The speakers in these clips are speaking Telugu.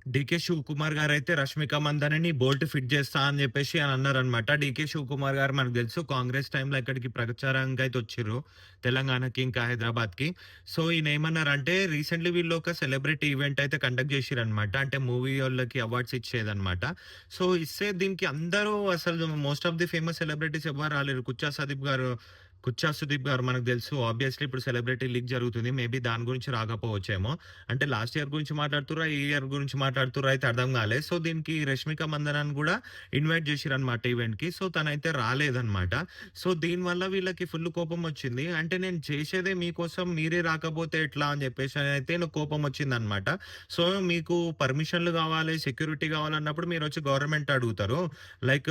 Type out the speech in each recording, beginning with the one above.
'డీకే శివకుమార్' గారైతే 'రష్మిక మందనని' బోల్ట్ ఫిట్ చేస్తా అని చెప్పేసి అన్నారనమాట. 'డీకే శివకుమార్' గారు మనకు తెలుసు కాంగ్రెస్ టైమ్‌లో ఇక్కడికి ప్రచారంకైతే వచ్చిర్రు. తెలంగాణకి ఇంకా హైదరాబాద్‌కి. సో, ఈయనేమన్నారంటే రీసెంట్‌లీ వీళ్ళు ఒక సెలబ్రిటీ ఈవెంట్ అయితే కండక్ట్ చేషిరనమాట. అంటే మూవీవోళ్ళకి అవార్డ్స్ ఇచ్చేదనమాట. సో, ఇస్తే దీనికి అందరూ అసలు most of the famous celebrities ఎవ్వరు రాలేరు. 'కుచ్చా సుదీప్' గారు మనకు తెలుసు. ఆబ్వియస్‌లీ ఇప్పుడు సెలబ్రిటీ లీక్ జరుగుతుంది. మేబీ దాని గురించి రాకపోవచ్చేమో. అంటే లాస్ట్ ఇయర్ గురించి మాట్లాడుతుర్రా? ఈ ఇయర్ గురించి మాట్లాడుతుర్రా? అయితే అర్థం కాలే. సో, దీనికి 'రష్మిక మందనని' గూడా ఇన్వైట్ జేషిరనమాట ఈవెంట్‌కి. సో, తనైతే రాలేదనమాట. సో, దీనివల్ల వీళ్ళకి ఫుల్ కోపమొచ్చింది. అంటే నేను చేసేదే మీకోసం మీరే రాకపోతే ఎట్లా అని జెప్పేసనైతే కోపమొచ్చిందనమాట. సో, మీకు పర్మిషన్‌లు గావాలి, సెక్యూరిటీ గావాలన్నప్పుడు మీరొచ్చి గవర్నమెంట్ అడుగుతారు. లైక్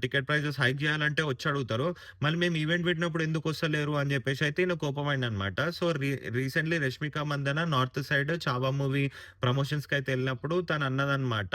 టికెట్ ప్రైజెస్ హైక్ జేయాలంటే వచ్చి అడుగుతారు. మళ్ళీ మేము ఈవెంట్ పెట్టినప్పుడు ఎందుకొస్తలేరు అని జెప్పేసయితే కోపమైందనమాట. So, recently 'Rashmika Mandanna' north side 'Chhaava' movie ప్రమోషన్స్‌కైతే ఎళ్ళినప్పుడు తనన్నదనమాట.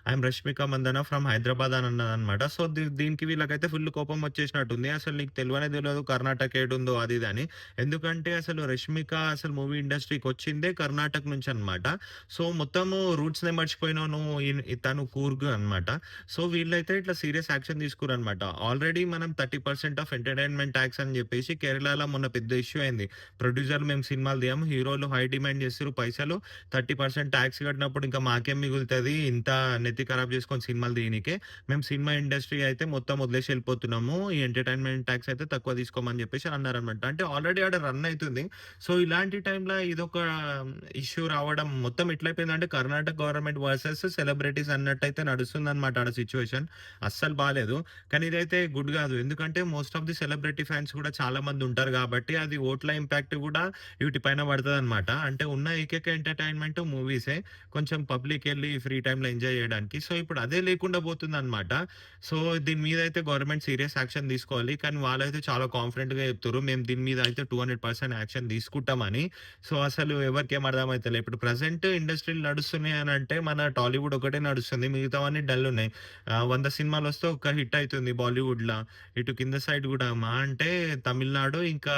ఐయామ్ 'రష్మిక మందన ఫ్రమ్ హైదరాబాద్' అని అన్నదనమాట. సో, దీనికి వీళ్ళకైతే ఫుల్ కోపం వచ్చేసినట్టుంది. అసలు నీకు తెలవనే తెలవదు కర్ణాటక ఏడుందో అది ఇది అని. ఎందుకంటే అసలు 'రష్మిక' అసలు మూవీ ఇండస్ట్రీకొచ్చిందే కర్ణాటక నుంచనమాట. సో, మొత్తము రూట్స్‌నే మర్చిపోయినావు నువ్వు. తను కూర్గ్ అనమాట. సో, వీళ్ళైతే ఇట్లా సీరియస్ యాక్షన్ తీసుకుర్రనమాట. ఆల్రెడీ మనం 30% ఆఫ్ ఎంటర్‌టైన్‌మెంట్ టాక్స్ అని జెప్పేసి కేరళలో మొన్న పెద్ద ఇష్యూ అయింది. ప్రొడ్యూసర్‌లు మేము సినిమాలు తీయము. హీరోలు హై డిమాండ్ చేస్తుర్రు పైసలు. 30% టాక్స్ కట్టినప్పుడు ఇంకా మాకేం మిగులుతది? ఇంత నెత్తి ఖరాబ్ చేసుకొని సినిమాలు తీయనీకే. మేము సినిమా ఇండస్ట్రీ అయితే మొత్తం వదిలేసి ఎళ్ళిపోతున్నాము. ఈ ఎంటర్‌టైన్‌మెంట్ టాక్స్ అయితే తక్కువ తీసుకోమని చెప్పేసి అన్నారనమాట. అంటే ఆల్రెడీ ఆడ రన్ అయితుంది. సో, ఇలాంటి టైంలో ఇదొక ఇష్యూ రావడం మొత్తం ఎట్లయిపోయిందంటే కర్ణాటక గవర్నమెంట్ వర్సెస్ సెలబ్రిటీస్ అన్నట్టయితే నడుస్తుందనమాట ఆడ సిట్యుయేషన్. అస్సలు బాలేదు. కానీ ఇదైతే గుడ్ గాదు. ఎందుకంటే most of the celebrity fans కూడా చాలా మంది ఉంటారు గాబట్టి అది ఓట్ల ఇంపాక్ట్ గూడా వీటి పైన పడతదనమాట. అంటే ఉన్న ఏకైక ఎంటర్‌టైన్‌మెంట్ మూవీసే. కొంచెం పబ్లికెళ్ళి ఫ్రీ టైమ్‌లో ఎంజాయ్ జేయడానికి. సో, ఇప్పుడు అదే లేకుండా పోతుందనమాట. సో, దీని మీద అయితే గవర్నమెంట్ సీరియస్ యాక్షన్ తీసుకోవాలి. కానీ వాళ్ళైతే చాలా కాన్ఫిడెంట్‌గా చెప్తుర్రు. మేము దీని మీద అయితే 200% యాక్షన్ తీసుకుంటామని. సో, అసలు ఎవరికేం అర్థమైతలే. ఇప్పుడు ప్రెజెంట్ ఇండస్ట్రీలు నడుస్తున్నాయనంటే మన టాలీవుడ్ ఒకటే నడుస్తుంది. మిగతావన్నీ డల్ ఉన్నాయి. 100 సినిమాలొస్తే ఒక్క హిట్ అయితుంది బాలీవుడ్‌ల. ఇటు కింద సైడ్ గూడా మహా అంటే తమిళనాడు ఇంకా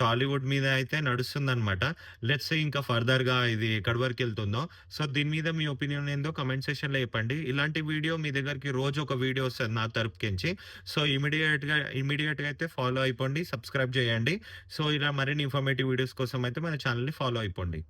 టాలీవుడ్ మీద అయితే నడుస్తుందనమాట. లెట్స్ సీ ఇంకా ఫర్దర్‌గా ఇది ఎక్కడి వరకెళ్తుందో. సో, దీని మీద మీ ఒపీనియన్ ఏందో కామెంట్ సెక్షన్‌లో చెప్పండి. ఇలాంటి వీడియో మీ దగ్గరికి రోజు ఒక వీడియో వస్తది నా తరపుకెంచి. సో, ఇమ్మీడియేట్‌గా అయితే ఫాలో అయిపోండి. సబ్స్క్రైబ్ చేయండి. సో, ఇలా మరిన్ని ఇన్ఫర్మేటివ్ వీడియోస్ కోసం అయితే మన ఛానెల్‌ని ఫాలో అయిపోండి.